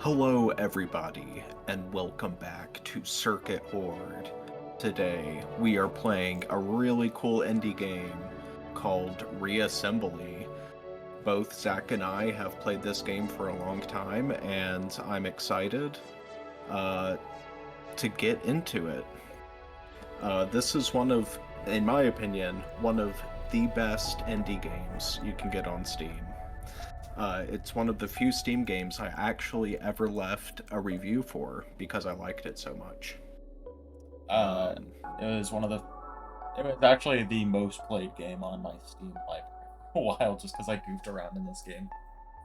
Hello, everybody, and welcome back to Circuit Horde. Today, we are playing a really cool indie game called Reassembly. Both Zach and I have played this game for a long time, and I'm excited to get into it. This is in my opinion, one of the best indie games you can get on Steam. It's one of the few Steam games I actually ever left a review for because I liked it so much. It was it was actually the most played game on my Steam library for a while, just because I goofed around in this game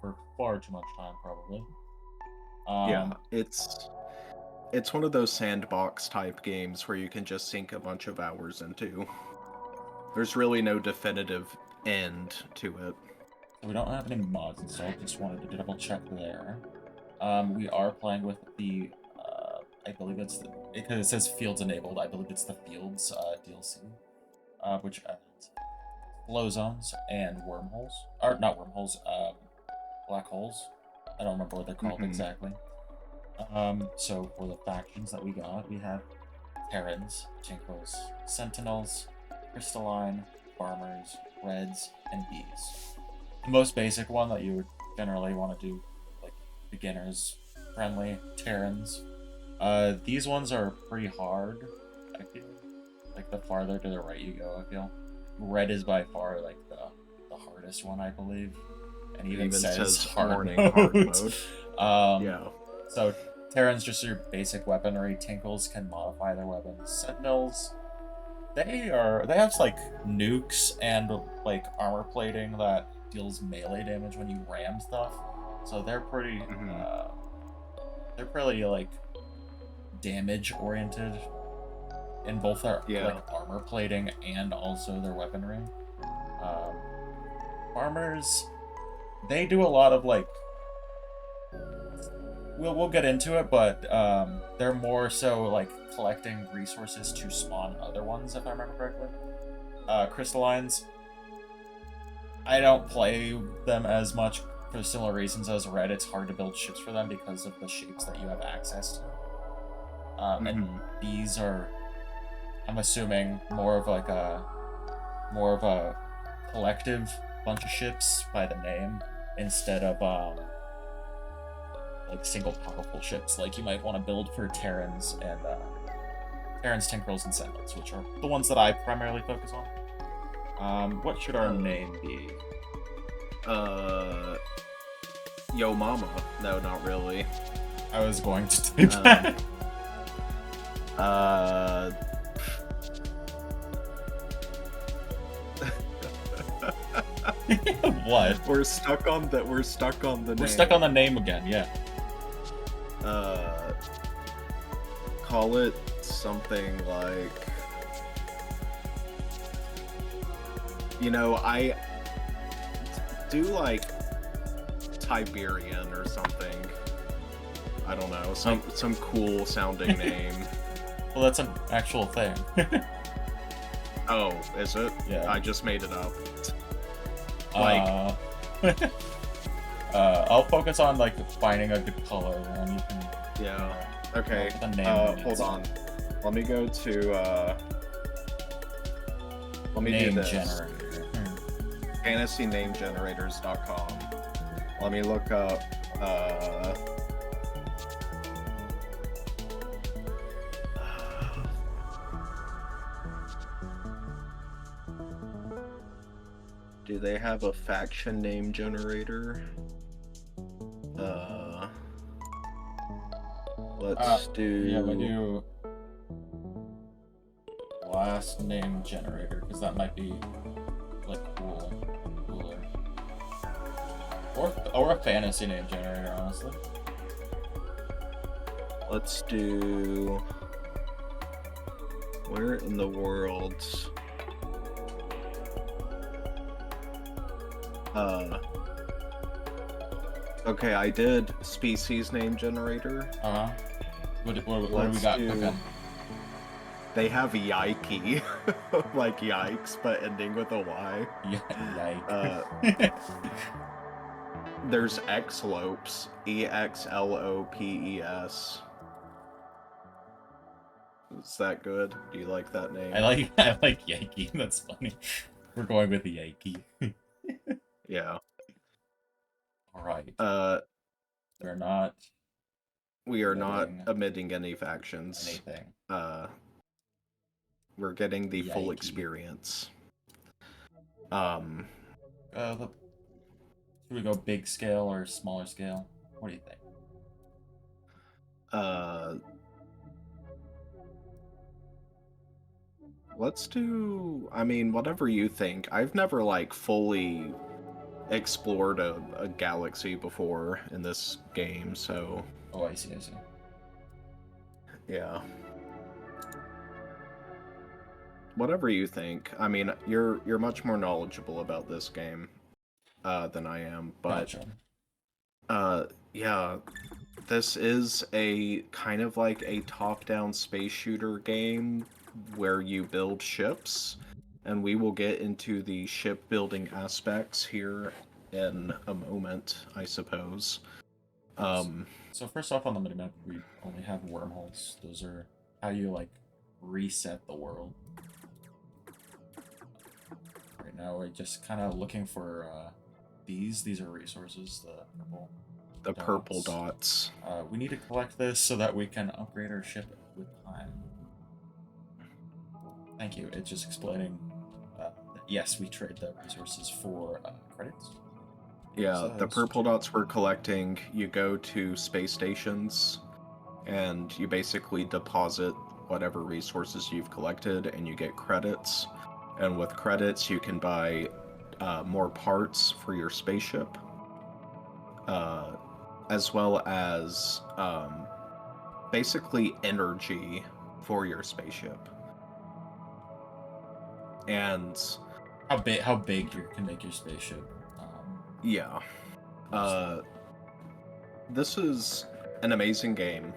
for far too much time, probably. Yeah, it's one of those sandbox type games where you can just sink a bunch of hours into. There's really no definitive end to it. We don't have any mods installed, just wanted to double check there. We are playing with I believe because it says Fields enabled, I believe it's the Fields DLC, which adds flow zones and wormholes. Or not wormholes, black holes. I don't remember what they're called exactly. So for the factions that we got, we have Terrans, Tinkles, Sentinels, Crystalline, Farmers, Reds, and Bees. The most basic one that you would generally want to do, like beginners friendly, Terrans. These ones are pretty hard, I feel. Like the farther to the right you go, I feel. Red is by far like the hardest one, I believe. And even says hard mode. Yeah. So Terrans just your basic weaponry. Tinkles can modify their weapons. Sentinels, they have like nukes and like armor plating that deals melee damage when you ram stuff. So they're pretty like damage oriented in both their like armor plating and also their weaponry. Farmers, they do a lot of like we'll get into it, but they're more so like collecting resources to spawn other ones, if I remember correctly. Crystallines, I don't play them as much for similar reasons as Red. It's hard to build ships for them because of the shapes that you have access to. And these are, I'm assuming, more of a collective bunch of ships by the name instead of like single powerful ships like you might want to build for Terrans, Tinkrels, and Sentinels, which are the ones that I primarily focus on. What should our name be? Yo Mama. No, not really. I was going to do that. What? We're stuck on the name. We're stuck on the name again, yeah. Call it something like, I do like Tiberian or something. I don't know, some cool sounding name. Well, that's an actual thing. Oh, is it? Yeah. I just made it up. I'll focus on like finding a good color, and you can. Yeah. Okay. The name hold on. Let me go to. Let me name do this. Generator. FantasyNameGenerators.com. Let me look up. Do they have a faction name generator? Let's do. Yeah, we do. Last name generator, because that might be like cooler. Or a fantasy name generator, honestly. Let's do. Where in the world? Okay, I did species name generator. What do we got cooking? They have Yikey, like yikes, but ending with a Y. Yeah, yikes. There's Xlopes, Exlopes. Is that good? Do you like that name? I like Yankee. That's funny. We're going with the Yankee. Yeah. All right. Uh, We're not we are not omitting omitting any factions. anything. We're getting the full Yankee. experience. Should we go big scale or smaller scale? What do you think? Let's do, I mean, whatever you think. I've never, like, fully explored a galaxy before in this game, so... Oh, I see. Yeah. Whatever you think. I mean, you're much more knowledgeable about this game than I am, but... Gotcha. Yeah, this is a kind of like a top-down space shooter game where you build ships, and we will get into the shipbuilding aspects here in a moment, I suppose. So first off on the minimap, we only have wormholes. Those are how you like reset the world. Right now we're just kind of looking for these. These are resources, the purple dots. We need to collect this so that we can upgrade our ship with time. Thank you. It's just explaining. Yes, we trade the resources for credits. Yeah, the purple dots we're collecting, you go to space stations, and you basically deposit whatever resources you've collected, and you get credits. And with credits, you can buy more parts for your spaceship, as well as basically energy for your spaceship. And how big you can make your spaceship. Yeah. This is an amazing game.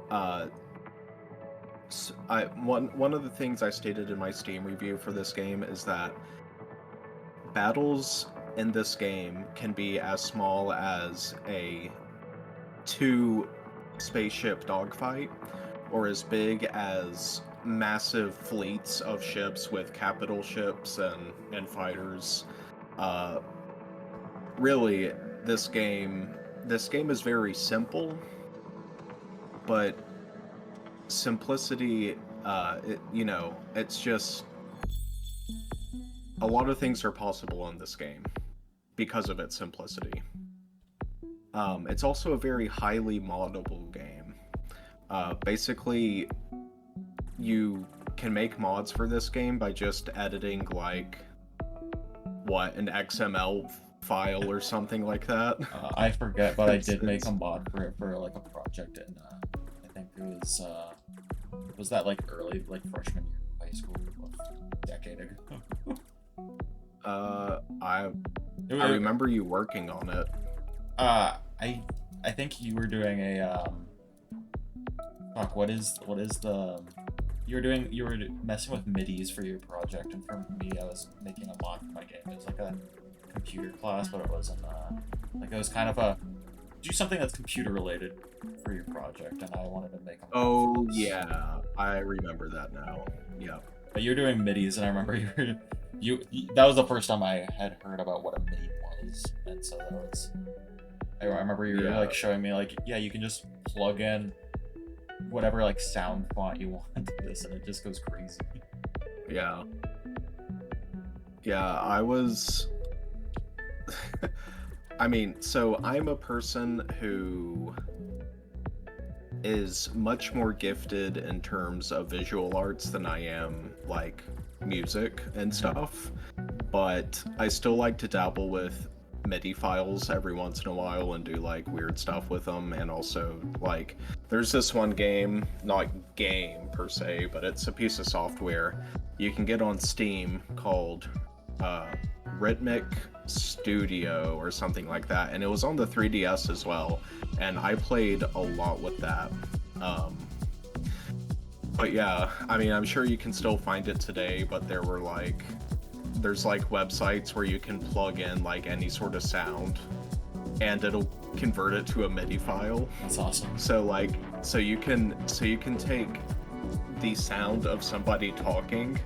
One of the things I stated in my Steam review for this game is that battles in this game can be as small as a 2 spaceship dogfight, or as big as massive fleets of ships with capital ships and fighters. Really, this game is very simple, but simplicity, it's just a lot of things are possible in this game because of its simplicity. It's also a very highly moddable game. Basically, you can make mods for this game by just editing, like, an XML file or something like that. I forget, but I did make a mod for it for like a project, and I think it was that like early like freshman year of high school, a decade ago. I remember you working on it. I think you were doing a what is the you were messing with MIDIs for your project, and for me I was making a mod for my game. It was like a computer class, but it wasn't like it was kind of a do something that's computer related for your project, and I wanted to make a Oh yeah, I remember that now. Yeah. But you're doing MIDIs, and I remember you that was the first time I had heard about what a MIDI was, and so that was I remember you were like showing me like, yeah, you can just plug in whatever like sound font you want to this, and it just goes crazy. Yeah. Yeah, I was I mean, so I'm a person who is much more gifted in terms of visual arts than I am like music and stuff, but I still like to dabble with MIDI files every once in a while and do like weird stuff with them. And also, like, there's this one game, not game per se, but it's a piece of software you can get on Steam called Rhythmic Studio or something like that, and it was on the 3DS as well, and I played a lot with that. But yeah, I mean, I'm sure you can still find it today, but there's like websites where you can plug in like any sort of sound and it'll convert it to a MIDI file. That's awesome. So you can take the sound of somebody talking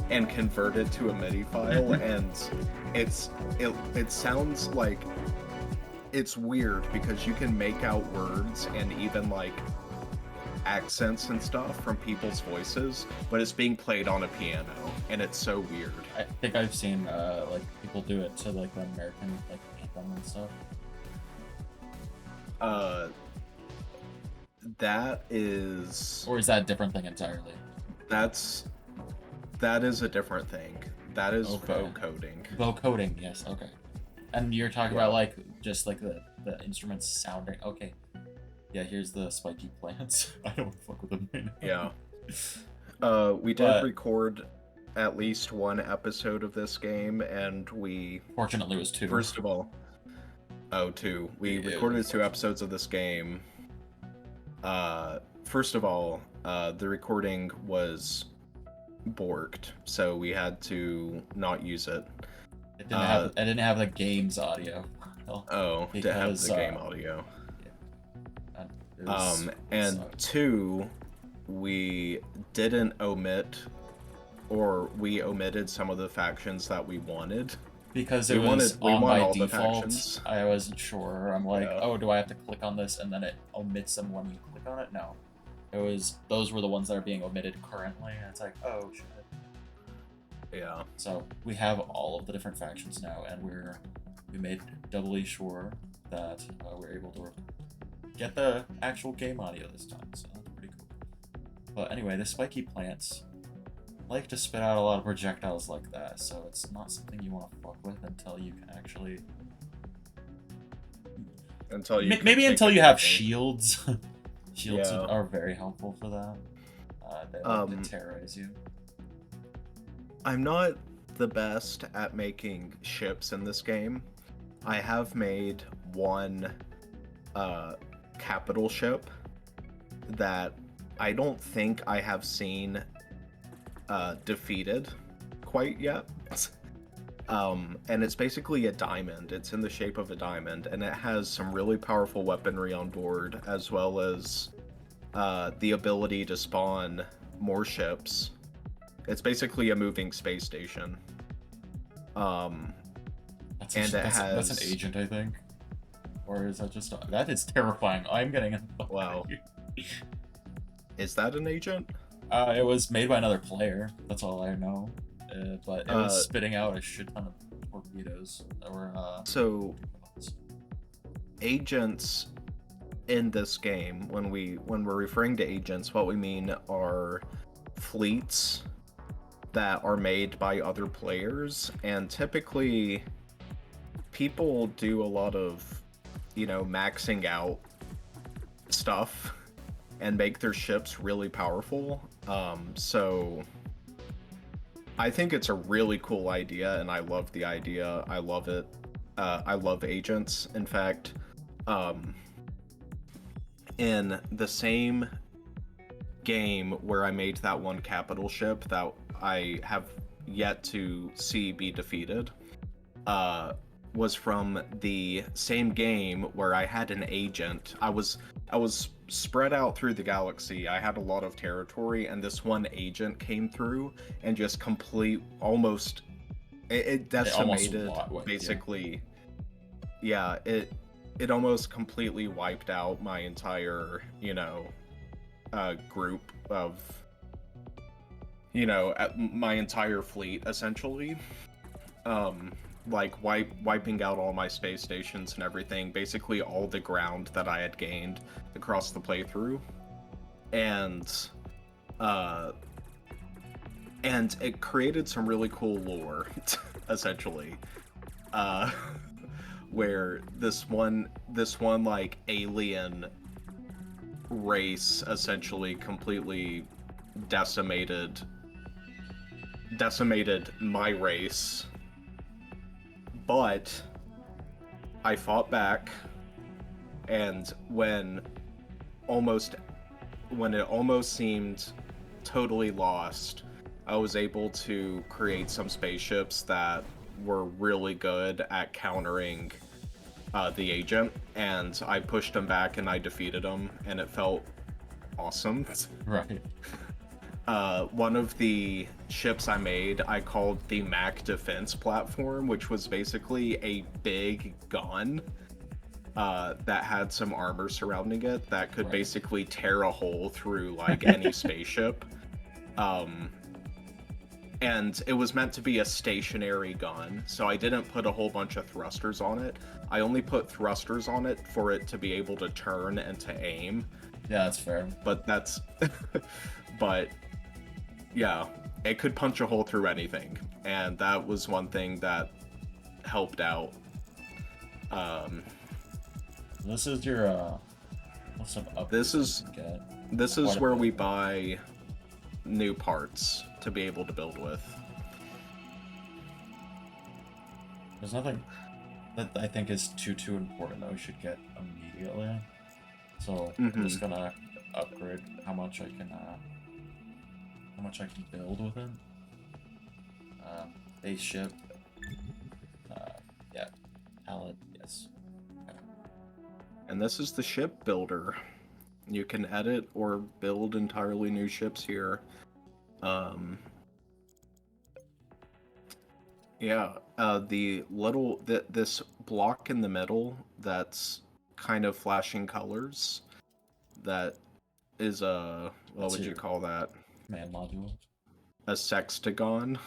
and convert it to a MIDI file, and it sounds like, it's weird because you can make out words and even like accents and stuff from people's voices, but it's being played on a piano, and it's so weird. I think I've seen like people do it to like the American like anthem and stuff. That is, Or is that a different thing entirely? that is a different thing. That is vocoding. Vocoding, yes, okay. And you're talking about like just like the instruments sounding. Okay. Yeah, here's the spiky plants. I don't fuck with them right now. Yeah. We did record at least one episode of this game, and we... Fortunately, it was 2. First of all... Oh, 2. We recorded 2 episodes of this game. First of all, the recording was borked, so we had to not use it. It didn't have the game's audio. Oh, to have the game audio. And 2, we didn't omit, or we omitted some of the factions that we wanted. Because it was on by default, I wasn't sure. I'm like, oh, do I have to click on this, and then it omits them when you click on it? No. Those were the ones that are being omitted currently, and it's like, oh, shit. Yeah. So we have all of the different factions now, and we made doubly sure that we're able to get the actual game audio this time, so that's pretty cool. But anyway, the spiky plants like to spit out a lot of projectiles like that, so it's not something you want to fuck with until you can actually... Maybe until you have shields. Shields are very helpful for that. They like to terrorize you. I'm not the best at making ships in this game. I have made one capital ship that I don't think I have seen defeated quite yet. And it's basically a diamond. It's in the shape of a diamond, and it has some really powerful weaponry on board, as well as the ability to spawn more ships. It's basically a moving space station. That's an agent, I think. Or is that just... That is terrifying. I'm getting... Wow. Is that an agent? It was made by another player. That's all I know. But it was spitting out a shit ton of torpedoes that were... So, agents in this game, when we're referring to agents, what we mean are fleets that are made by other players, and typically people do a lot of, maxing out stuff and make their ships really powerful. So I think it's a really cool idea, and I love the idea. I love it. I love agents. In fact, in the same game where I made that one capital ship that I have yet to see be defeated, was from the same game where I had an agent. I was spread out through the galaxy. I had a lot of territory, and this one agent came through and just it decimated, basically. Yeah, it almost completely wiped out my entire, group of, my entire fleet, essentially. Wiping out all my space stations and everything, basically all the ground that I had gained across the playthrough. And it created some really cool lore, essentially. Where this one like alien race essentially completely decimated my race. But I fought back, and when it almost seemed totally lost, I was able to create some spaceships that were really good at countering the agent, and I pushed him back and I defeated him, and it felt awesome. Right. One of the ships I made, I called the Mac Defense Platform, which was basically a big gun that had some armor surrounding it that could Right. basically tear a hole through like any spaceship. And it was meant to be a stationary gun, so I didn't put a whole bunch of thrusters on it. I only put thrusters on it for it to be able to turn and to aim. Yeah, that's fair. But that's... but, yeah, it could punch a hole through anything, and that was one thing that helped out. This is your, what's some upgrades This is you can get? this is Quite a where bit. we buy new parts to be able to build with. There's nothing that I think is too important that we should get immediately. So I'm just gonna upgrade how much I can build with it. Base ship. Yeah, pallet. Yes. Okay. And this is the ship builder. You can edit or build entirely new ships here. Yeah, this block in the middle that's kind of flashing colors, that is what That's would you your call that? command module. A sextagon.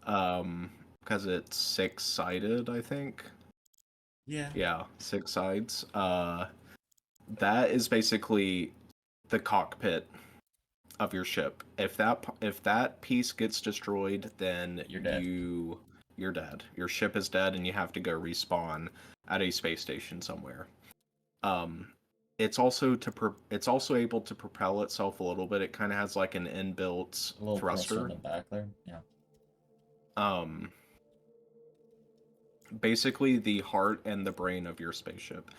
Because it's six-sided, I think. Yeah. Yeah, six sides. That is basically the cockpit of your ship. If that piece gets destroyed, then You're dead. You're dead. Your ship is dead, and you have to go respawn at a space station somewhere. It's also able to propel itself a little bit. It kind of has like an inbuilt A little thruster in thruster. the back there. Yeah. Basically the heart and the brain of your spaceship.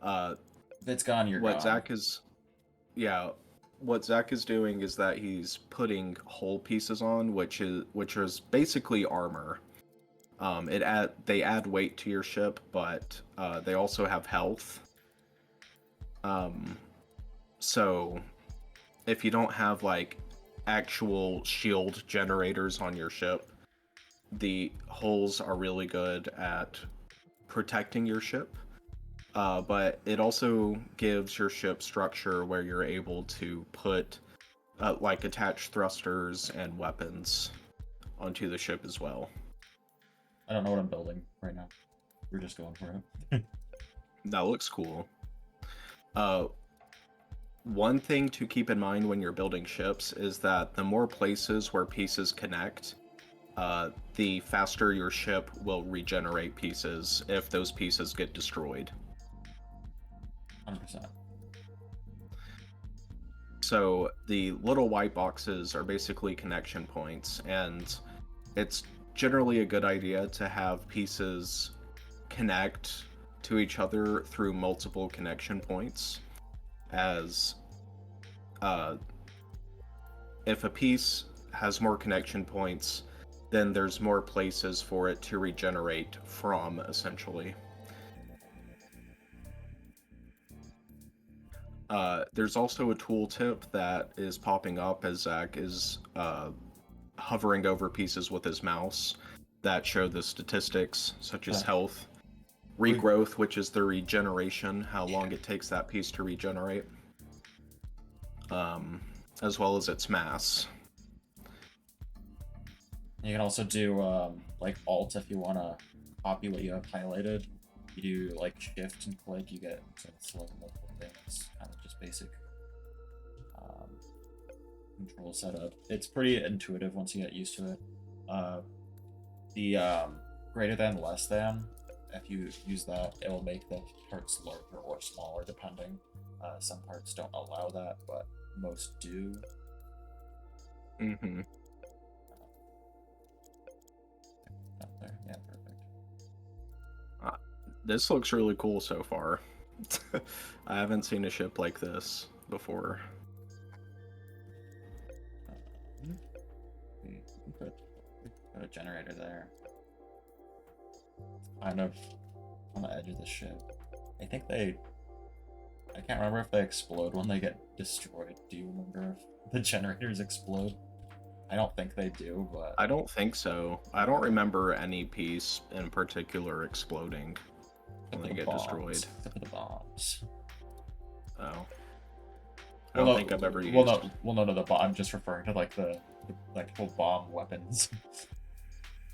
If it's gone, you're what gone. Zach is, yeah, what Zach is doing is that he's putting hull pieces on, which is basically armor. They add weight to your ship, but they also have health. So if you don't have like actual shield generators on your ship, the hulls are really good at protecting your ship. But it also gives your ship structure where you're able to put like attach thrusters and weapons onto the ship as well. I don't know what I'm building right now. We're just going for it. That looks cool. One thing to keep in mind when you're building ships is that the more places where pieces connect, the faster your ship will regenerate pieces if those pieces get destroyed. 100%. So the little white boxes are basically connection points, and it's generally a good idea to have pieces connect to each other through multiple connection points, as if a piece has more connection points, then there's more places for it to regenerate from, essentially. There's also a tooltip that is popping up as Zach is hovering over pieces with his mouse that show the statistics, such as health, regrowth, which is the regeneration, how long it takes that piece to regenerate, as well as its mass. You can also do like Alt if you want to copy what you have highlighted. You do like Shift and click, you get to select multiple things. Kind of just basic control setup. It's pretty intuitive once you get used to it. The greater than, less than, if you use that, it will make the parts larger or smaller depending. Some parts don't allow that, but most do. Mm-hmm. Up there. Yeah, perfect. This looks really cool so far. I haven't seen a ship like this before. Put a generator there. Kind of on the edge of the ship. I think they. I can't remember if they explode when they get destroyed. Do you remember if the generators explode? I don't think they do, but I don't think so. I don't remember any piece in particular exploding when they get destroyed. Except for the bombs. Oh. I don't think I've ever used. No, the bomb. I'm just referring to like the like full bomb weapons.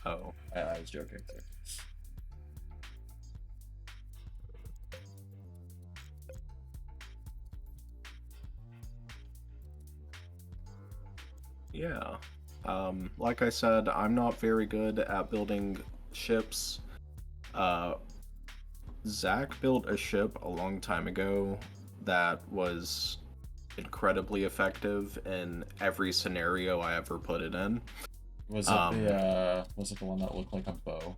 Oh. I was joking. Too. Yeah. Like I said, I'm not very good at building ships. Zach built a ship a long time ago that was incredibly effective in every scenario I ever put it in. Was it the one that looked like a bow?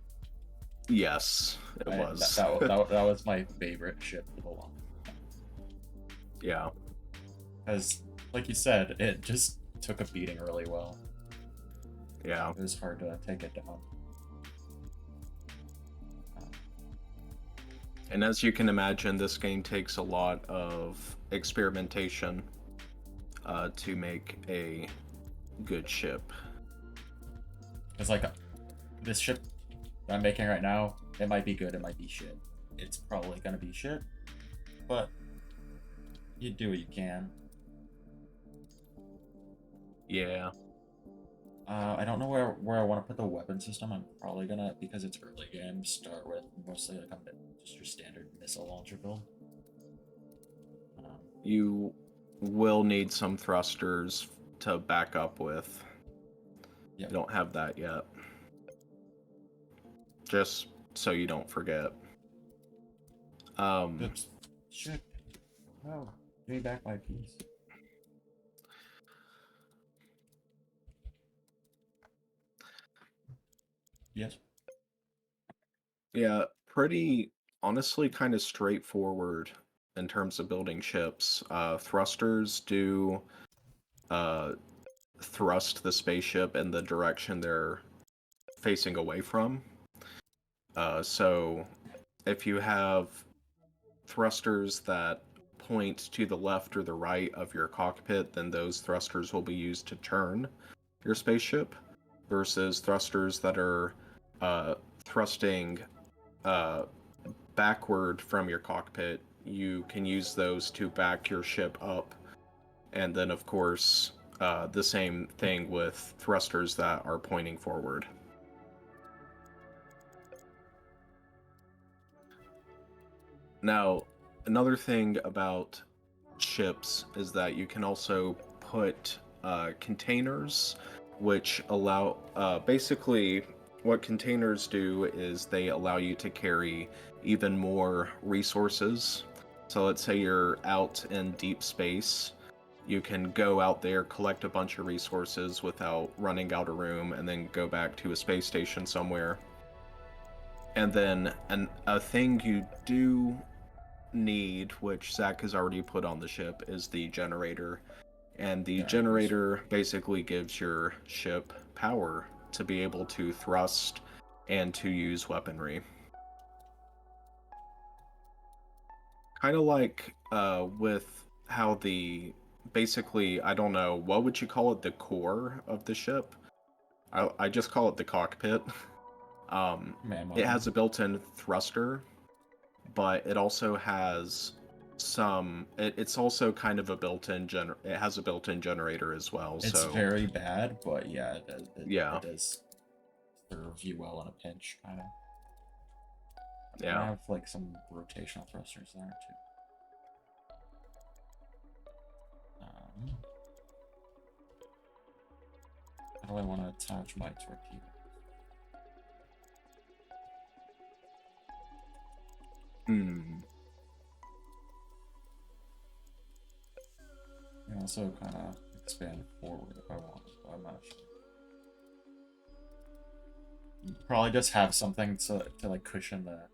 Yes, it was. That was my favorite ship for the long time. Yeah. Because, like you said, it just took a beating really well. Yeah. It was hard to take it down. And as you can imagine, this game takes a lot of experimentation to make a good ship. It's like this ship I'm making right now, it might be good, it might be shit. It's probably gonna be shit, but you do what you can. Yeah. I don't know where I want to put the weapon system. I'm probably gonna, because it's early game, start with mostly like just your standard missile launcher build. You will need some thrusters to back up with. Yep. You don't have that yet. Just so you don't forget. Oops. Shit. Oh, give me back my piece. Yes. Yeah, pretty honestly kind of straightforward in terms of building ships. Thrusters do thrust the spaceship in the direction they're facing away from. So if you have thrusters that point to the left or the right of your cockpit, then those thrusters will be used to turn your spaceship, versus thrusters that are thrusting backward from your cockpit. You can use those to back your ship up. And then, of course, the same thing with thrusters that are pointing forward. Now, another thing about ships is that you can also put containers, which allow basically what containers do is they allow you to carry even more resources. So let's say you're out in deep space, you can go out there, collect a bunch of resources without running out of room, and then go back to a space station somewhere. And then a thing you do need, which Zach has already put on the ship, is the generator. And the generator basically gives your ship power to be able to thrust and to use weaponry. Kind of like with how basically, I don't know, what would you call it, the core of the ship? I just call it the cockpit. It has a built-in thruster, but it also has it's also kind of a built-in it has a built-in generator as well. It's very bad, but yeah, it does serve you well in a pinch, kind of. Yeah. I have like some rotational thrusters there too. How do I want to attach my torpedo? I can also kind of expand forward if I want, but I'm not sure. Probably just have something to like cushion the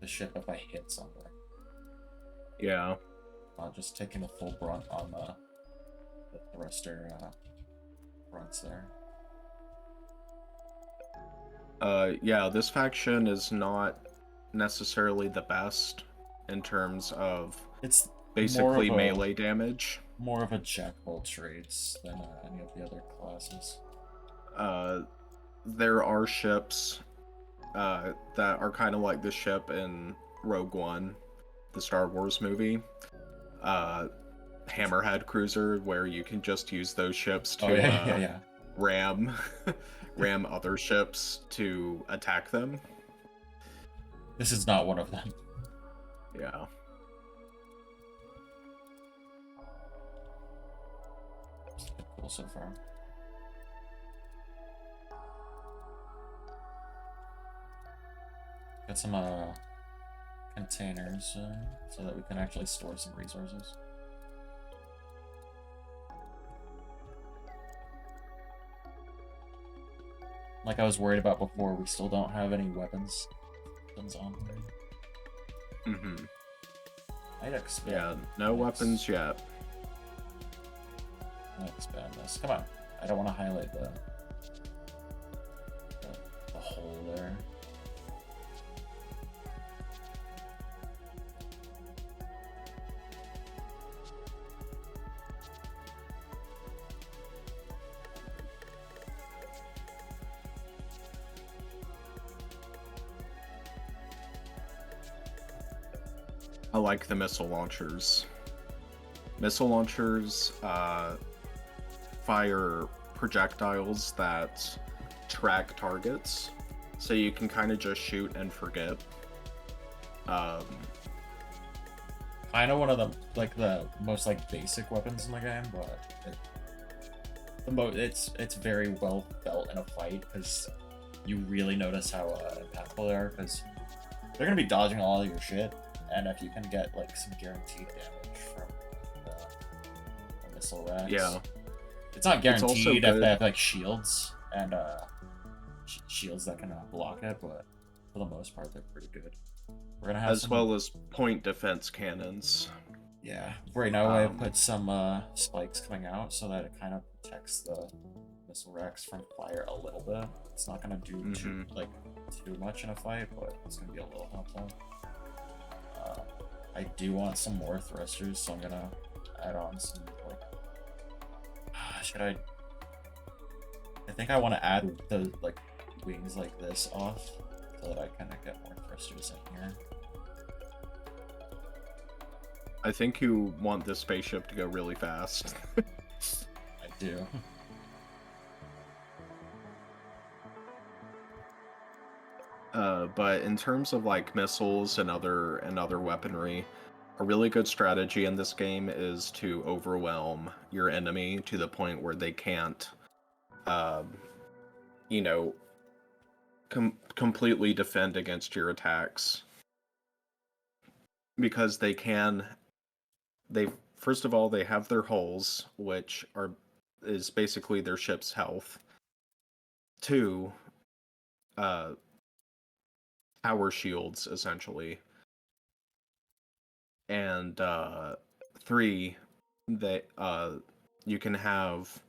ship if I hit something. Yeah. Just taking the full brunt on the thruster fronts there. Yeah, this faction is not necessarily the best in terms of It's basically melee damage. more of a jack of all trades than any of the other classes. There are ships that are kind of like the ship in Rogue One, the Star Wars movie. Hammerhead cruiser, where you can just use those ships to yeah. ram ram other ships to attack them. This is not one of them. Yeah. It's been cool so far. Got some containers so that we can actually store some resources. Like I was worried about before, we still don't have any weapons on here. Mm-hmm. I'd expand. Yeah, no weapons yet. I'll expand this. Come on. I don't want to highlight the hole there. I like the missile launchers. Missile launchers fire projectiles that track targets, so you can kind of just shoot and forget. Kind of one of the most basic weapons in the game, but it's very well felt in a fight because you really notice how impactful they are because they're gonna be dodging all of your shit. And if you can get some guaranteed damage from the missile racks, yeah, it's not guaranteed if they have shields and shields that can block it, but for the most part they're pretty good. We're gonna have well as point defense cannons. Yeah, right now I put some spikes coming out so that it kind of protects the missile racks from fire a little bit. It's not gonna do too much in a fight, but it's gonna be a little helpful. I do want some more thrusters, so I'm gonna add on some should I think I want to add the wings like this off so that I kind of get more thrusters in here. I think you want this spaceship to go really fast. I do. But in terms of missiles and other weaponry, a really good strategy in this game is to overwhelm your enemy to the point where they can't, completely defend against your attacks. Because first of all, they have their hulls, which is basically their ship's health. 2, power shields, essentially. And 3, that you can have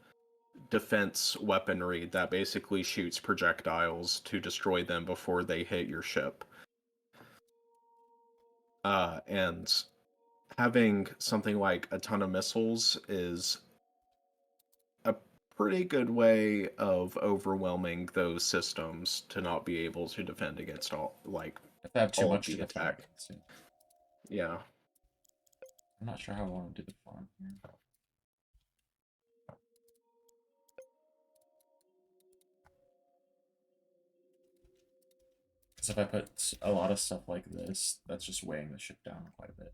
defense weaponry that basically shoots projectiles to destroy them before they hit your ship. And having something like a ton of missiles is a pretty good way of overwhelming those systems to not be able to defend against if they have too much the attack. Yeah. I'm not sure how I want to do the farm here. Because if I put a lot of stuff like this, that's just weighing the ship down quite a bit.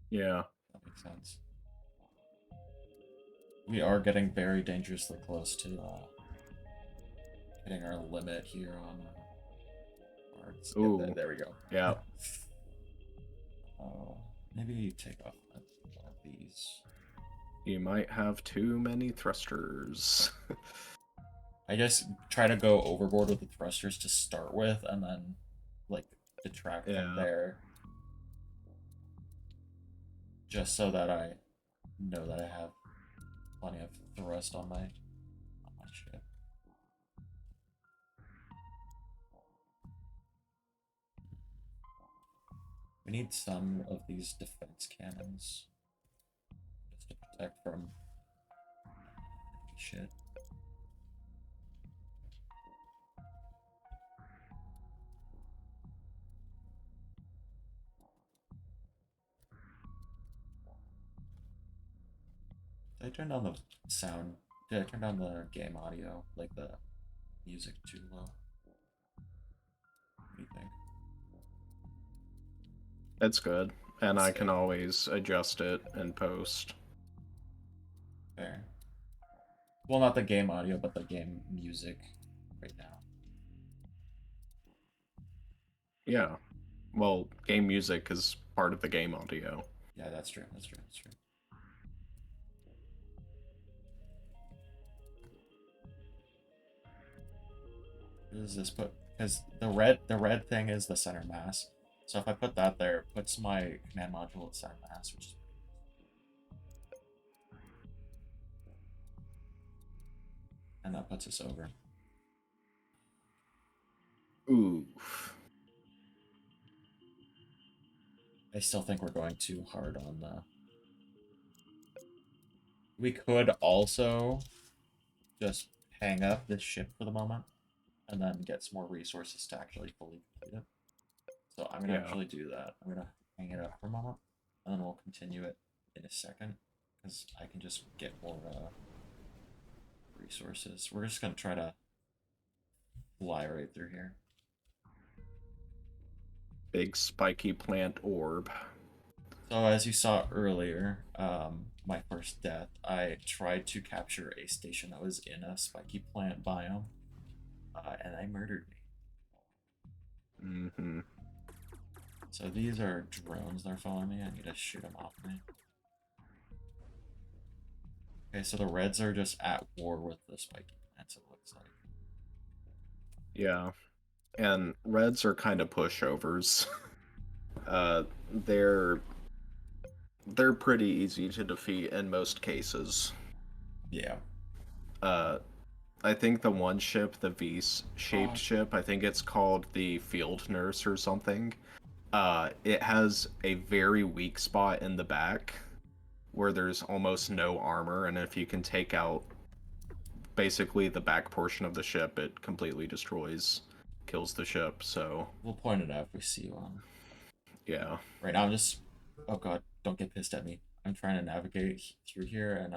Yeah. That makes sense. We are getting very dangerously close to hitting our limit here on parts. Ooh. Yeah, there we go. Yeah. Maybe take off one of these. You might have too many thrusters. I guess try to go overboard with the thrusters to start with, and then detract from there. Just so that I know that I have plenty of thrust on my ship. We need some of these defense cannons just to protect from shit. Did I turn down the sound? Did I turn down the game audio? Like the music too low? What do you think? It's good, and I It's can always adjust it in post. fair. Well, not the game audio, but the game music right now. Yeah. Well, game music is part of the game audio. Yeah, that's true. That's true. That's true. What does this put? Because the red thing is the center mass. So if I put that there, it puts my command module at center mass, which is and that puts us over. Oof. I still think we're going too hard on the. We could also just hang up this ship for the moment and then get some more resources to actually fully complete it. So I'm gonna Yeah. actually do that. I'm gonna hang it up for a moment and then we'll continue it in a second because I can just get more resources. We're just gonna try to fly right through here. Big spiky plant orb. So as you saw earlier, my first death, I tried to capture a station that was in a spiky plant biome, and they murdered me. Mm-hmm. So these are drones that are following me. I need to shoot them off me. Okay, so the reds are just at war with the spiky plants, it looks like. Yeah. And reds are kind of pushovers. uh, they're pretty easy to defeat in most cases. Yeah. I think the one ship, the V-shaped Oh. ship, I think it's called the Field Nurse or something. It has a very weak spot in the back where there's almost no armor, and if you can take out basically the back portion of the ship, it completely kills the ship. So We'll point it out if we see one. yeah. Right now I'm just, oh god, don't get pissed at me. I'm trying to navigate through here and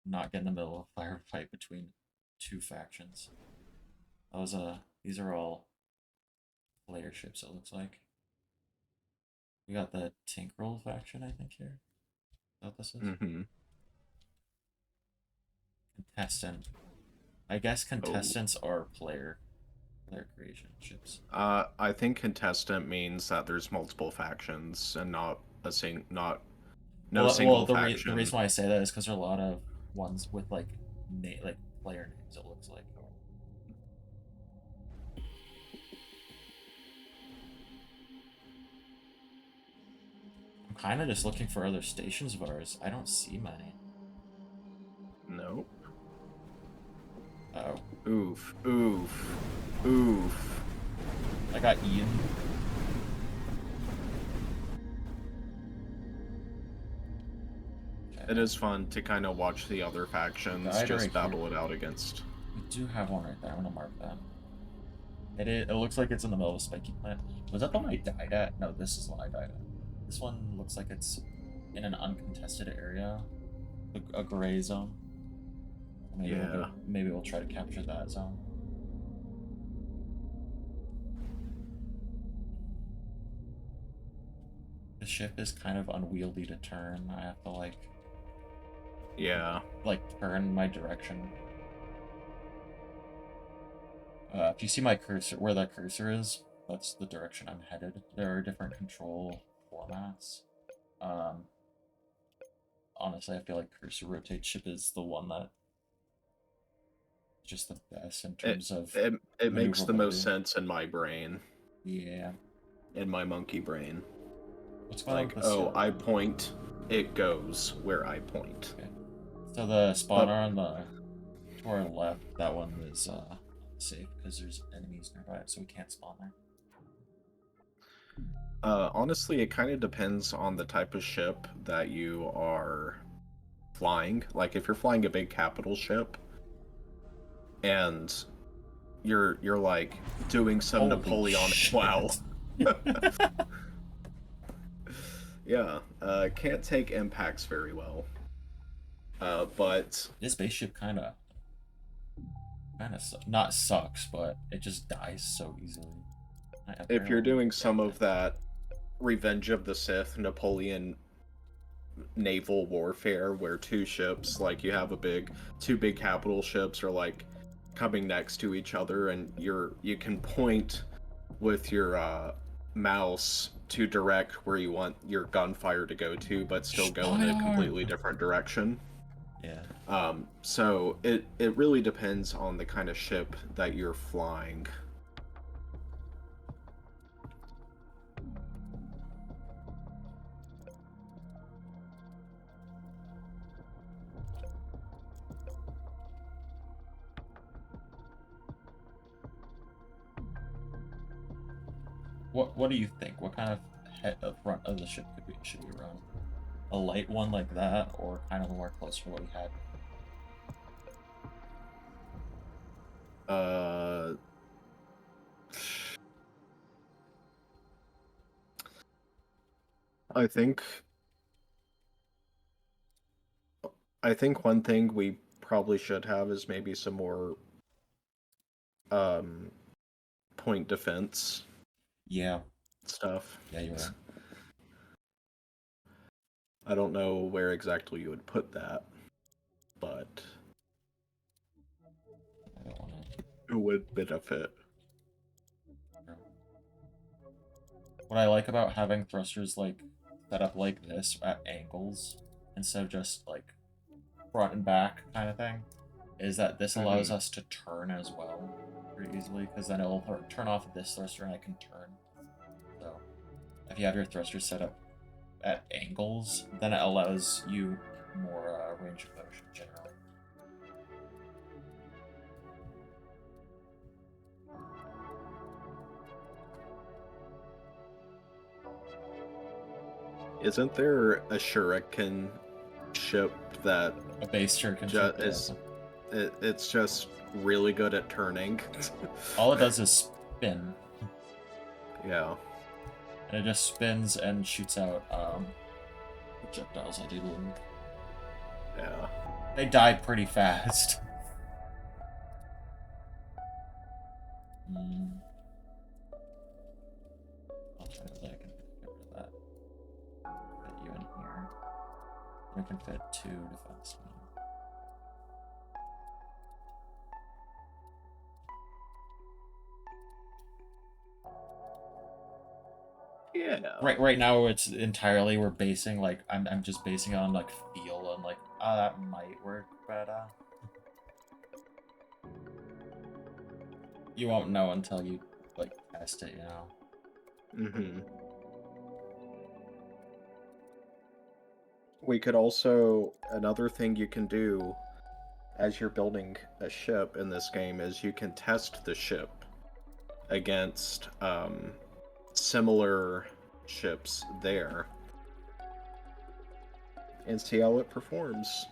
not get in the middle of a firefight between two factions. These are all player ships, it looks like. We got the Tinkerol faction, I think, here. Is that what this is? Mm-hmm. Contestant. I guess contestants are player creation ships. I think contestant means that there's multiple factions and not no single The faction. reason why I say that is because there are a lot of ones with like player names. It looks like. I'm kind of just looking for other stations of ours. I don't see many. Nope. Oh. Oof. Oof. Oof. I got Ian. Okay. It is fun to kind of watch the other factions just battle it out against. We do have one right there. I'm gonna mark that. It looks like it's in the middle of a spiky plant. Was that the one I died at? No, this is the one I died at. This one looks like it's in an uncontested area, a gray zone. Maybe we'll try to capture that zone. The ship is kind of unwieldy to turn. I have to like turn my direction. If you see my cursor, where that cursor is, that's the direction I'm headed. There are different control formats. Honestly, I feel like cursor rotate ship is the one that just the best in terms of it makes the most sense in my brain. Yeah. In my monkey brain. What's going on with this? Oh, I point, it goes where I point. Okay. So the spawner on the to our left, that one is safe because there's enemies nearby, so we can't spawn there. Honestly, it kind of depends on the type of ship that you are flying. Like if you're flying a big capital ship and you're like doing some Holy Napoleonic wow. shit. Yeah, can't take impacts very well. But This spaceship not sucks, but it just dies so easily. I if you're apparently doing get some of it. that Revenge of the Sith Napoleon naval warfare where two ships, like you have two big capital ships are like coming next to each other and you can point with your mouse to direct where you want your gunfire to go to, but still go in a Steinhardt! completely different direction. Yeah. So it really depends on the kind of ship that you're flying. What do you think? What kind of head of front of the ship should we run? A light one like that, or kind of more close to what we had? Uh, I think I think one thing we probably should have is maybe some more um point defense Yeah. stuff. Yeah, you're right. I don't know where exactly you would put that, but I don't want it would benefit. to. What I like about having thrusters like set up like this at angles instead of just like front and back kind of thing is that this allows us to turn as well pretty easily because then it'll turn off this thruster and I can turn. So if you have your thruster set up at angles, then it allows you more range of motion generally. Isn't there a shuriken ship that A base shuriken ship, is it's just really good at turning? all it does is spin. Yeah. And it just spins and shoots out projectiles, I do believe. Yeah. They die pretty fast. Alternatively, I can get rid of that. Fit you in here. We can fit 2 defensemen. Yeah. Right now it's entirely we're basing like I'm just basing it on like feel and like that might work, but you won't know until you like test it, you know. We could also another thing you can do as you're building a ship in this game is you can test the ship against similar ships there and see how it performs.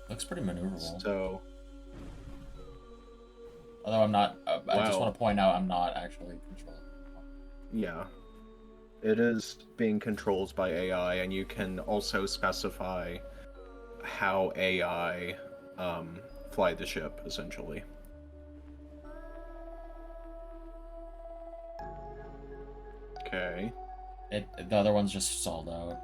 Looks pretty maneuverable. So, although I'm not, I just wow. want to point out I'm not actually controlling. Yeah. It is being controlled by AI, and you can also specify how AI fly the ship, essentially. Okay. The other one's just stalled out.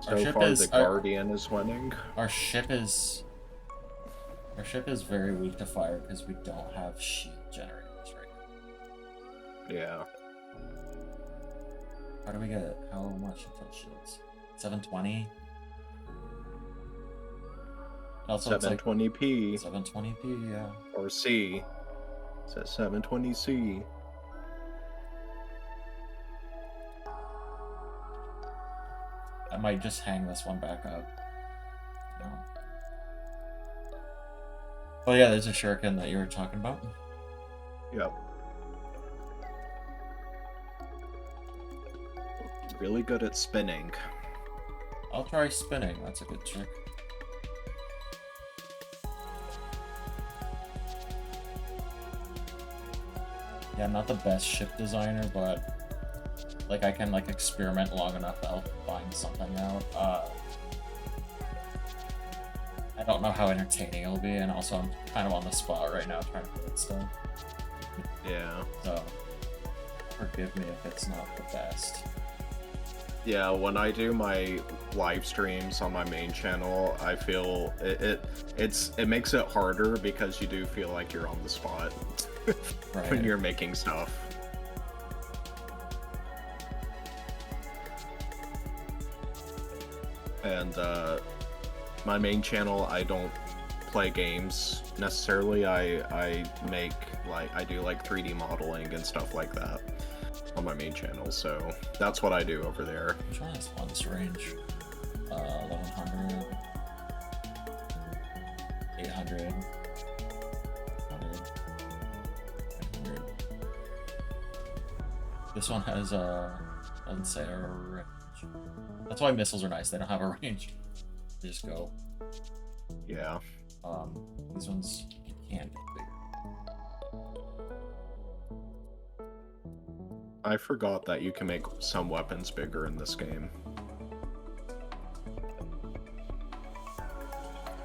So far, the Guardian is winning. Our ship is very weak to fire because we don't have shield generators right now. Yeah. How do we get it? How much for shields? 720? Also, 720p. 720p, yeah. Or C. It says 720C. I might just hang this one back up. You know. Oh yeah, there's a shuriken that you were talking about. Yep. Really good at spinning. I'll try spinning. That's a good trick. Yeah, I'm not the best ship designer, but like I can like experiment long enough that I'll find something out. I don't know how entertaining it'll be, and also I'm kind of on the spot right now trying to put stuff. Yeah. So forgive me if it's not the best. Yeah, when I do my live streams on my main channel, I feel it makes it harder because you do feel like you're on the spot Right. when you're making stuff. And my main channel, I don't play games necessarily. I make I do like 3D modeling and stuff like that on my main channel, so that's what I do over there. I'm trying to spawn this range. 1100, 800, 100, 900. This one has doesn't say a range. That's why missiles are nice. They don't have a range. They just go. Yeah. These ones can get bigger. I forgot that you can make some weapons bigger in this game.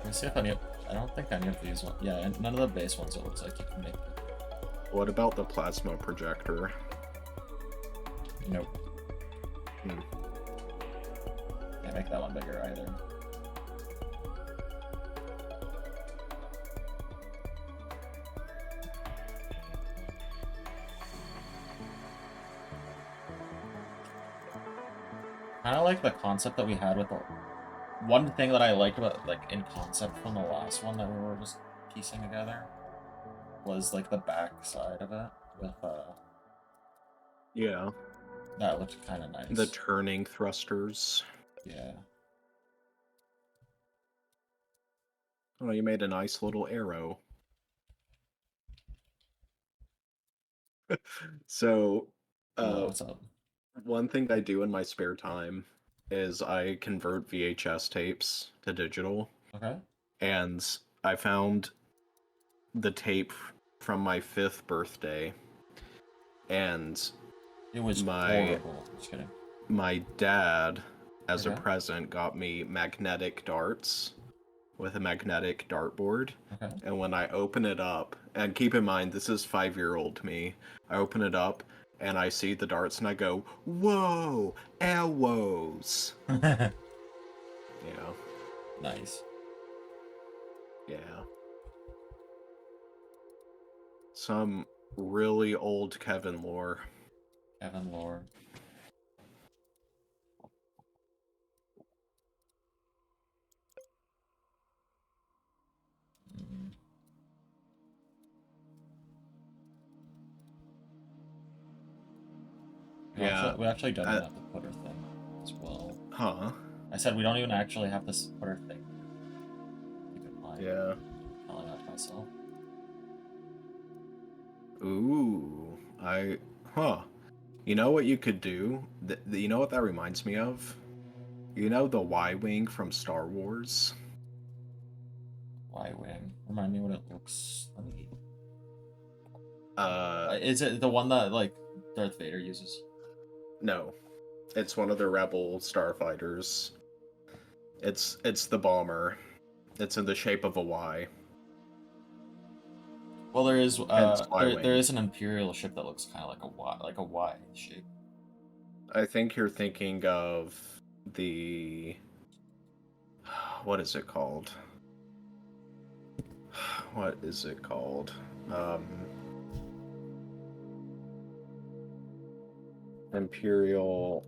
Let's see if any. I don't think any of these ones. Yeah, and none of the base ones. It looks like you can make. What about the plasma projector? Nope. Hmm. Can't make that one bigger either. Kind of like the concept that we had with the one thing that I liked about like in concept from the last one that we were just piecing together was like the back side of it with Yeah. that looked kind of nice. The turning thrusters. Yeah. Oh, you made a nice little arrow. So, What's up? one thing I do in my spare time is I convert VHS tapes to digital. Okay. And I found the tape from my 5th birthday. And It was horrible. Just kidding. My dad, as a Okay. present, got me magnetic darts with a magnetic dartboard. Okay. And when I open it up, and keep in mind, this is 5-year-old me, I open it up, and I see the darts, and I go, whoa, arrows! Yeah. Nice. Yeah. Some really old Kevin lore. Kevin lore. Yeah. We actually don't even have to put our thing as well. Huh? I said we don't even actually have to put our thing. Keep in mind. Yeah. Telling that to myself. Ooh. Huh. You know what you could do? You know what that reminds me of? You know the Y-Wing from Star Wars? Y-Wing. Remind me what it looks like. Uh, Is it the one that, like, Darth Vader uses? No. It's one of the Rebel starfighters. It's the bomber. It's in the shape of a Y. Well, there is Hence Y-Wing. there is an Imperial ship that looks kind of like a Y shape. I think you're thinking of the... What is it called? What is it called? Imperial,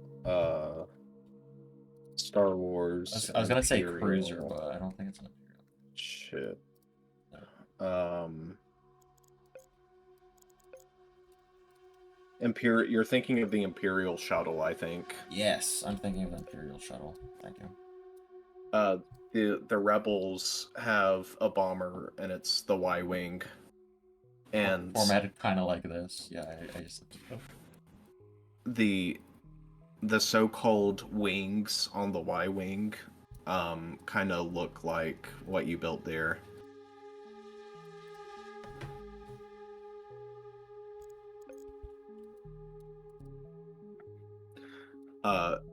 Star Wars. I was gonna say Imperial cruiser, but I don't think it's an Imperial. ship. You're thinking of the Imperial shuttle, I think. Yes, I'm thinking of the Imperial shuttle. Thank you. The rebels have a bomber, and it's the Y-wing. And Formatted kind of like this. Yeah, I just the so-called wings on the Y-wing kind of look like what you built there.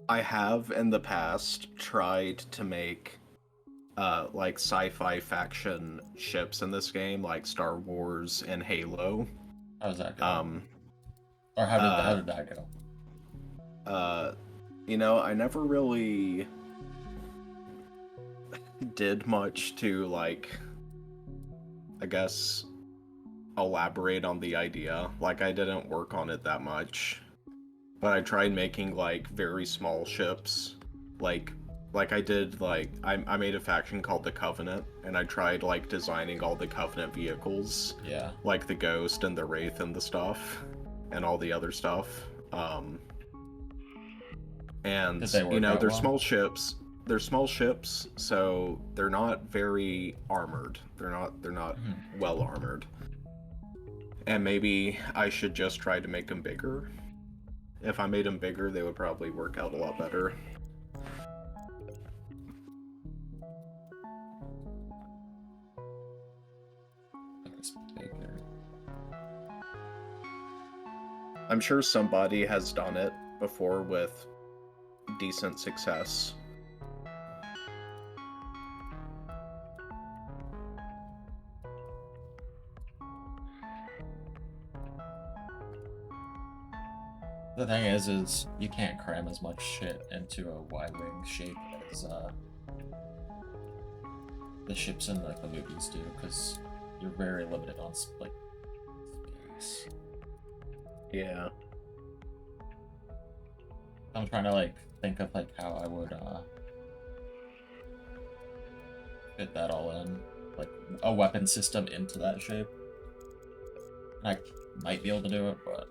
I have in the past tried to make like sci-fi faction ships in this game, like Star Wars and Halo. how's that go? Um, Or how did that go? I never really did much to like, I guess, elaborate on the idea. Like I didn't work on it that much, but I tried making like very small ships, like I did like I made a faction called the Covenant, and I tried like designing all the Covenant vehicles, Yeah. like the Ghost and the Wraith and the stuff, and all the other stuff. And Did they work out they're well? small ships. They're small ships, so they're not very armored. They're not well armored. And maybe I should just try to make them bigger. If I made them bigger, they would probably work out a lot better. It's bigger. I'm sure somebody has done it before with decent success. The thing is you can't cram as much shit into a Y-wing shape as the ships in like the movies do, because you're very limited on like space. Yeah. I'm trying to like think of like how I would fit that all in, like a weapon system into that shape. I might be able to do it, but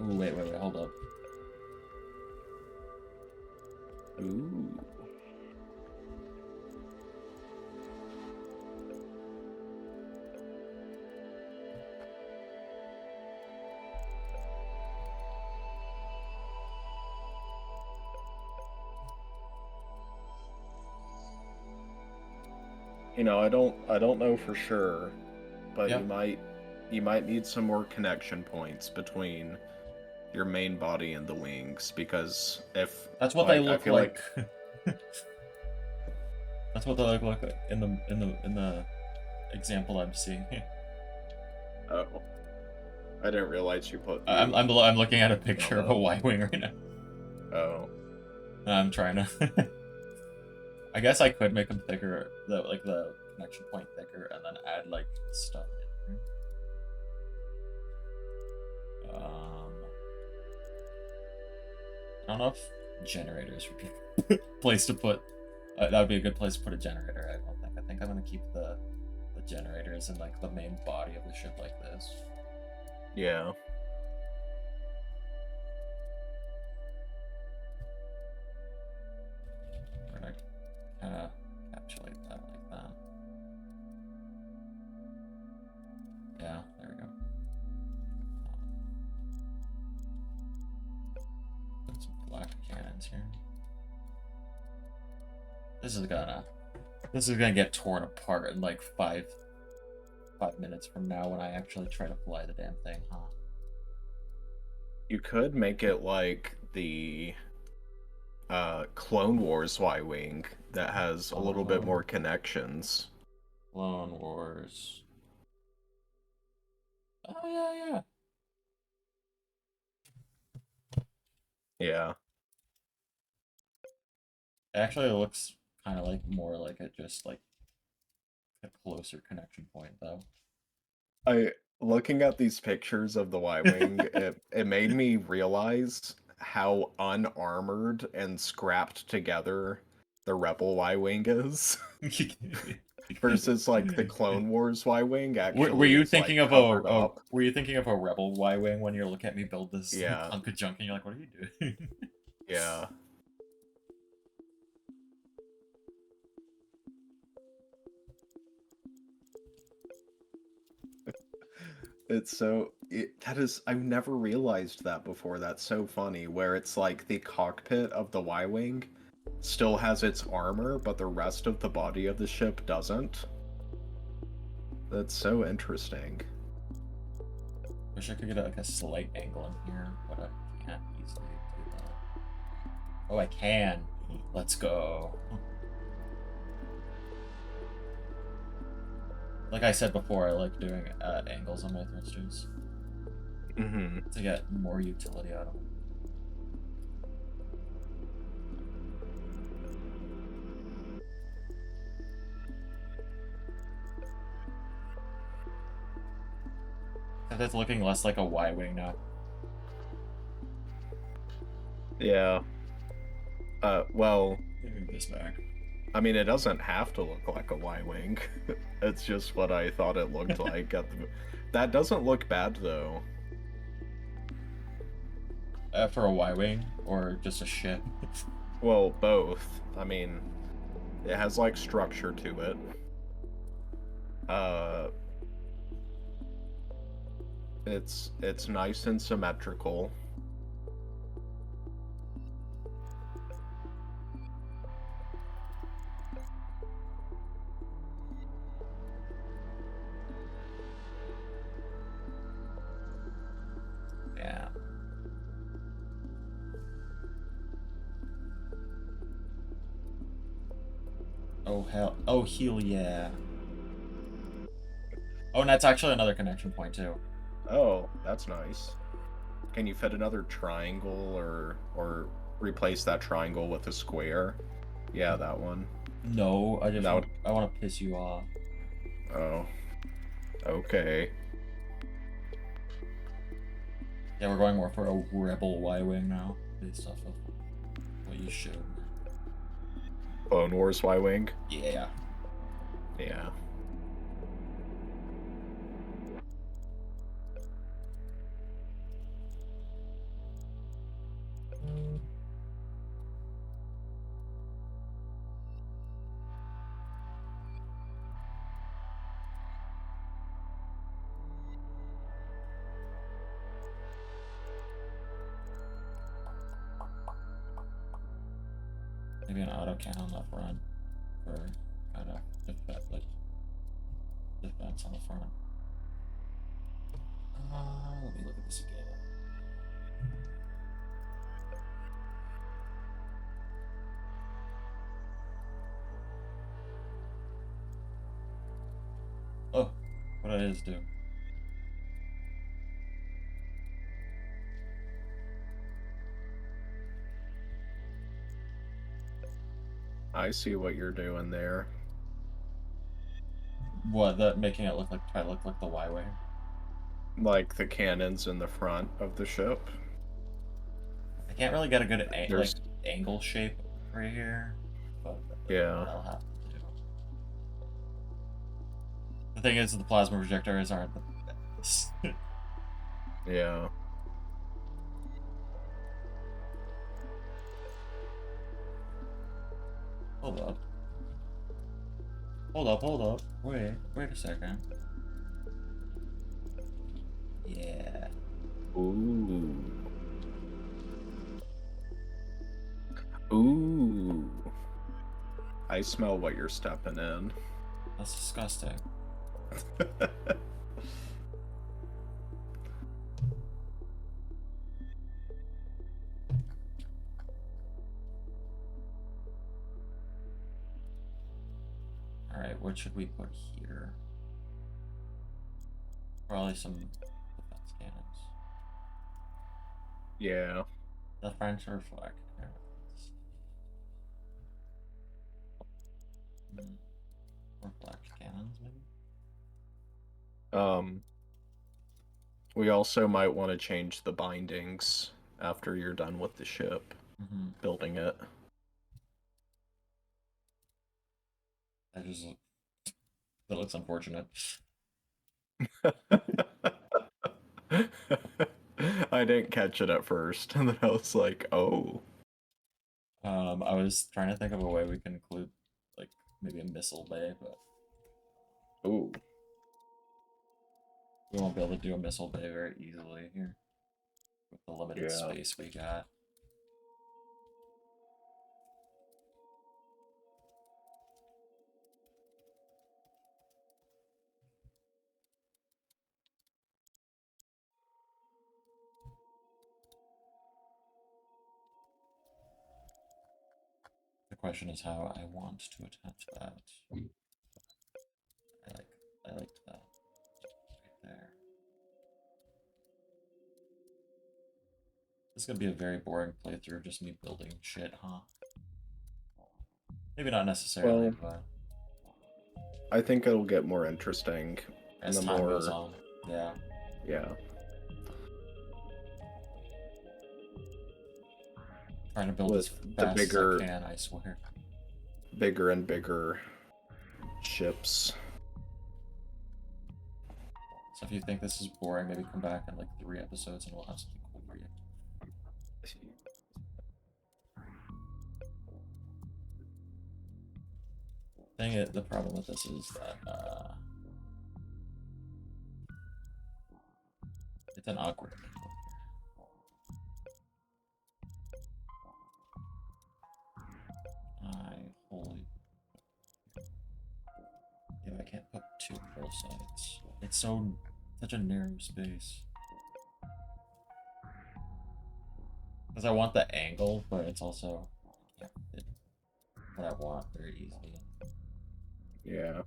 ooh, wait, hold up. Ooh. I don't know for sure, but Yep. you might need some more connection points between your main body and the wings, because if That's what they like I look feel like. That's what they look like in the example I'm seeing. Oh, I didn't realize you put the I'm looking at a picture of a Y-wing right now. Oh. I'm trying to. I guess I could make them thicker, the connection point thicker, and then add like stuff in there. I don't know if generators would be a place to put. That would be a good place to put a generator. I don't think. I think I'm gonna keep the generators in like the main body of the ship like this. Yeah. We're gonna kind of encapsulate that like that. Yeah, there we go. Put some black cannons here. This is gonna get torn apart in like five minutes from now when I actually try to fly the damn thing, huh? You could make it like the Clone Wars Y-wing that has a little bit more connections. Clone Wars. Oh yeah. Yeah. It actually looks kind of like more like it just like a closer connection point though. Looking at these pictures of the Y-wing, it made me realize how unarmored and scrapped together the Rebel Y-wing is. versus like the Clone Wars Y-wing Were actually you is thinking like of covered a up. Were you thinking of a Rebel Y-wing when you're looking at me build this Yeah, hunk of junk and you're like, what are you doing? yeah. That is, I've never realized that before. That's so funny, where it's like the cockpit of the Y-wing still has its armor, but the rest of the body of the ship doesn't. That's so interesting. Wish I could get like a slight angle in here, but I can't easily do that. Oh, I can. Let's go. Like I said before, I like doing angles on my thrusters to get more utility out of them. And it's looking less like a Y-wing now. Yeah. Well, Move this back. I mean, it doesn't have to look like a Y-wing. It's just what I thought it looked like. That doesn't look bad, though. For a Y-wing or just a ship? Well, both. I mean, it has, like, structure to it. It's nice and symmetrical. Yeah. Oh hell! Oh hell yeah! Oh, and that's actually another connection point too. Oh, that's nice. Can you fit another triangle or replace that triangle with a square? Yeah, that one. No, I want to piss you off. Oh. Okay. Yeah, we're going more for a Rebel Y-wing now, based off of what you showed me. Clone Wars Y-wing? Yeah. Yeah. Maybe an autocannon up front for kind of defense on the front. Let me look at this again. Oh, what did I just do? I see what you're doing there. What, that making it try to look like the Y-wing? Like the cannons in the front of the ship. I can't really get a good angle shape right here, but Yeah. I'll have to do. The thing is, the plasma projectors aren't the best. Yeah. Hold up. Hold up. Wait a second. Yeah. Ooh. Ooh. I smell what you're stepping in. That's disgusting. Alright, what should we put here? Probably some defense cannons. Yeah. The French reflect. Reflect cannons, maybe? We also might want to change the bindings after you're done with the ship, building it. I just That looks unfortunate. I didn't catch it at first, and then I was like, oh. I was trying to think of a way we can include, like, maybe a missile bay, but Ooh. we won't be able to do a missile bay very easily here with the limited Yeah. space we got. The question is how I want to attach that. I liked that right there. This is gonna be a very boring playthrough of just me building shit, huh? Maybe not necessarily, Well, but I think it'll get more interesting. as the time goes more, on, yeah. yeah. Trying to build as With the fast as I can, I swear. bigger and bigger ships. So if you think this is boring, maybe come back in like 3 episodes and we'll have something cool for you. The problem with this is that it's an awkward angle here. Holy. Yeah, I can't put 2 on both sides. It's such a narrow space. Because I want the angle, but it's also I can't fit what I want very easily. Yeah.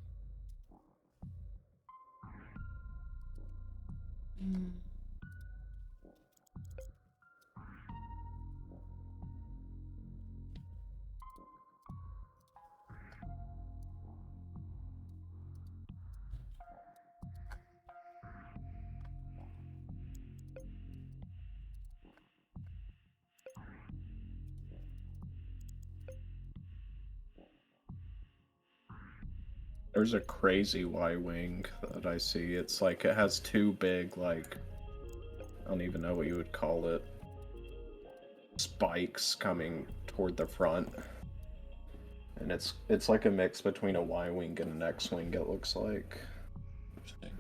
There's a crazy Y-wing that I see. It's like it has 2 big, like, I don't even know what you would call it, spikes coming toward the front. And it's like a mix between a Y-wing and an X-wing, it looks like. Interesting.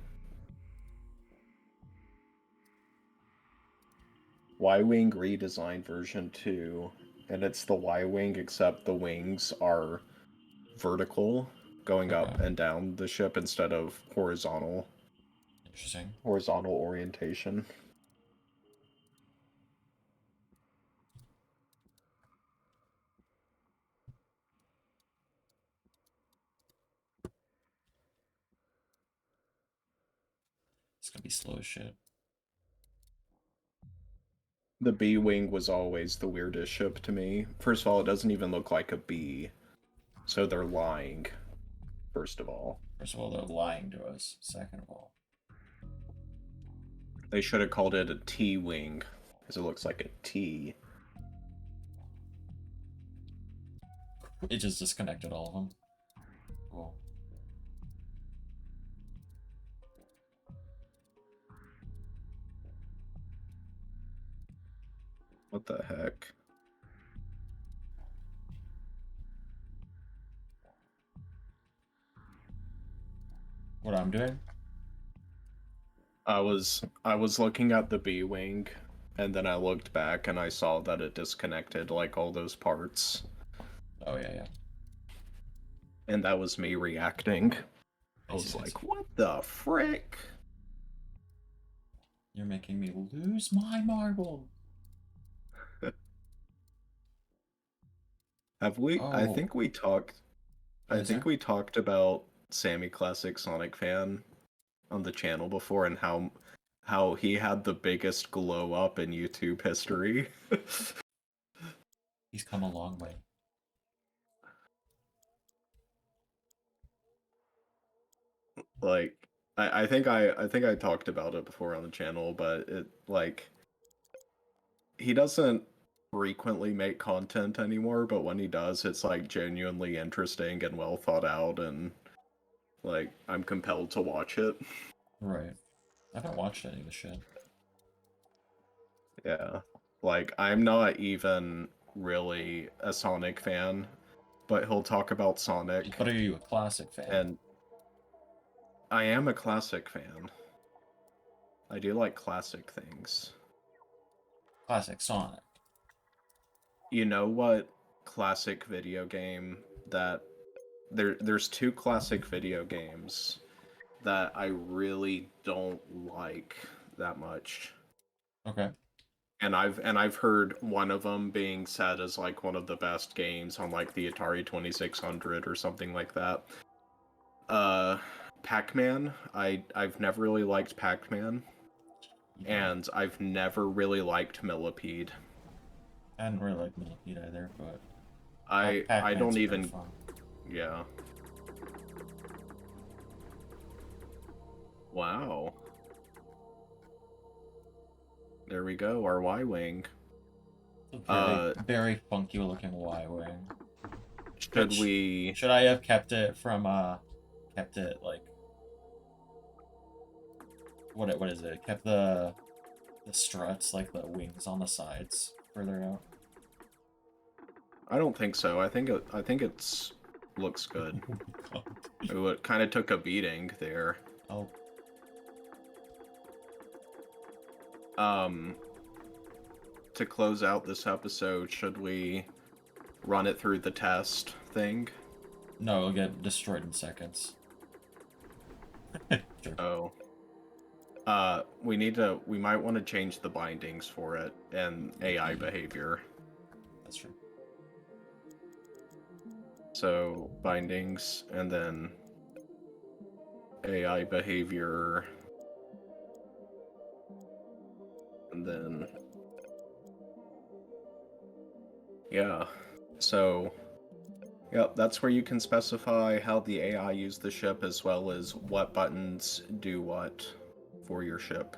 Y-wing redesign version 2, and it's the Y-wing except the wings are vertical, going up Okay. and down the ship instead of horizontal orientation. It's gonna be slow as shit. The B-wing was always the weirdest ship to me. First of all, it doesn't even look like a B, so they're lying, first of all. First of all, they're lying to us. Second of all, They should have called it a T-wing, because it looks like a T. it just disconnected all of them. Cool. What the heck? What I'm doing? I was looking at the B-wing, and then I looked back and I saw that it disconnected like all those parts. Oh yeah, yeah. And that was me reacting. I I see, was I like, see. what the frick? You're making me lose my marble. Have we? I Oh, think we talked. what I is think there? we talked about Sammy Classic Sonic Fan on the channel before, and how he had the biggest glow up in YouTube history. He's come a long way. Like, I think I talked about it before on the channel, but it like he doesn't frequently make content anymore, but when he does, it's like genuinely interesting and well thought out, and Like, I'm compelled to watch it. Right. I haven't watched any of the shit. Yeah. Like, I'm not even really a Sonic fan, but he'll talk about Sonic, But are you a classic fan? and I am a classic fan. I do like classic things. Classic Sonic. You know what classic video game that there's two classic video games that I really don't like that much. Okay. And I've heard one of them being said as like one of the best games on like the Atari 2600 or something like that. Uh Pac-Man. I've never really liked Pac-Man, and I've never really liked Millipede. I didn't really like Millipede either, but I Pac-Man's don't pretty even fun. yeah. Wow. There we go, our Y-Wing. It's a very funky looking Y-Wing. Should I have kept it from kept it like what is it? Kept the struts, like the wings on the sides further out? I don't think so. I think it's looks good. Oh, it kind of took a beating there. Oh. To close out this episode, should we run it through the test thing? No, it'll get destroyed in seconds. Oh. Sure. We might want to change the bindings for it and AI behavior. That's true. So, bindings, and then AI behavior, and then yeah. So, yep, that's where you can specify how the AI use the ship, as well as what buttons do what for your ship.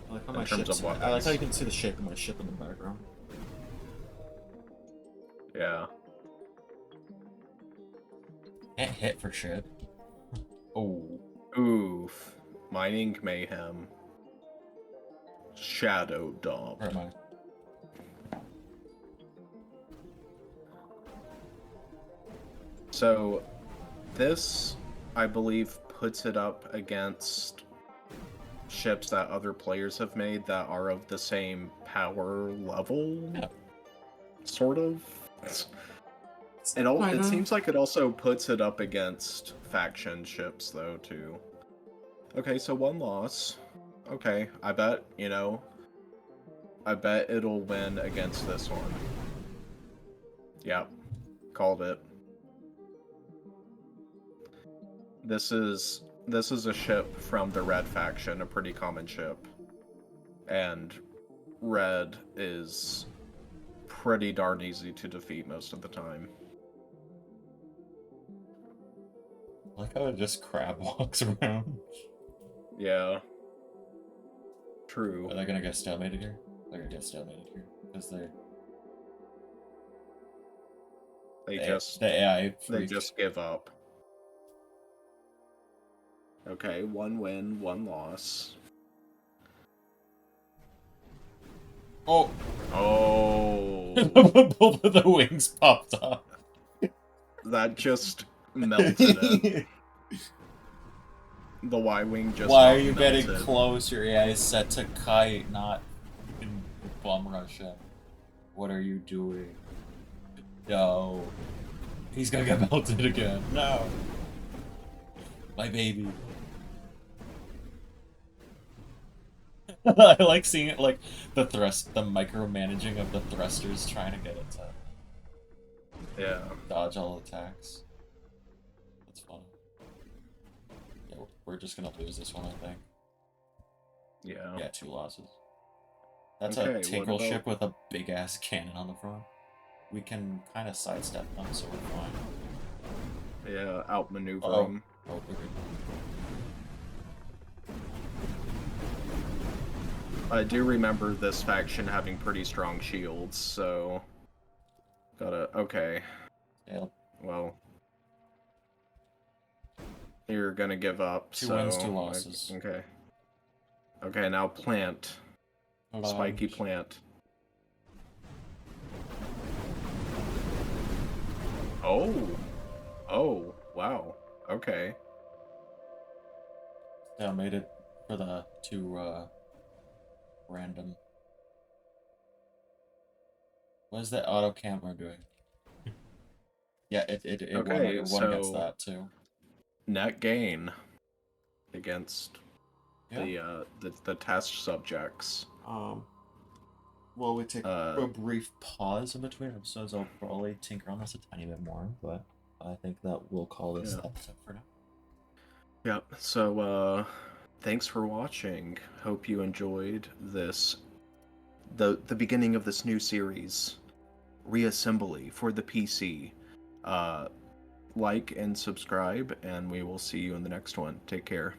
I like how in terms of weapons. I like how you can see the shape of my ship in the background. Yeah. Can't hit for shit. Oh. Oof. Mining Mayhem. Shadow Dump. Where am I? So, this, I believe, puts it up against ships that other players have made that are of the same power level, Yeah. sort of. It seems like it also puts it up against faction ships, though, too. Okay, so one loss. Okay, I bet it'll win against this one. Yep, called it. This is a ship from the Red faction, a pretty common ship. And Red is pretty darn easy to defeat most of the time. I like how it just crab walks around. Yeah. True. Are they gonna get stalemated here? They're gonna get stalemated here. Because they just give up. Okay, one win, one loss. Oh! Oh! Both of the wings popped off. That just melted it. The Y-Wing just Why are you melted. getting close? Your AI is set to kite, not bum rush him. What are you doing? No. He's gonna get melted again. No. My baby. I like seeing it, like the micromanaging of the thrusters, trying to get it to dodge all attacks. That's fun. Yeah, we're just gonna lose this one, I think. Yeah. Yeah, 2 losses. That's a Tingle ship with a big ass cannon on the front. We can kind of sidestep them, so we're fine. Yeah, outmaneuver them. Oh, okay. I do remember this faction having pretty strong shields, so... Okay. Yeah. Well... You're gonna give up, 2 so... wins, 2 losses. Okay. Okay, now plant. Spiky plant. Oh! Oh, wow. Okay. Yeah, I made it for the 2 random. What is that auto camera doing? Yeah, it won. Okay, It won against so that too. net gain against Yeah. the test subjects. Well, we take Uh, a brief pause in between episodes. I'll probably tinker on this a tiny bit more, but I think that we'll call this yeah. episode for now. Yeah. So thanks for watching. Hope you enjoyed this the beginning of this new series, Reassembly for the PC. Like and subscribe, and we will see you in the next one. Take care.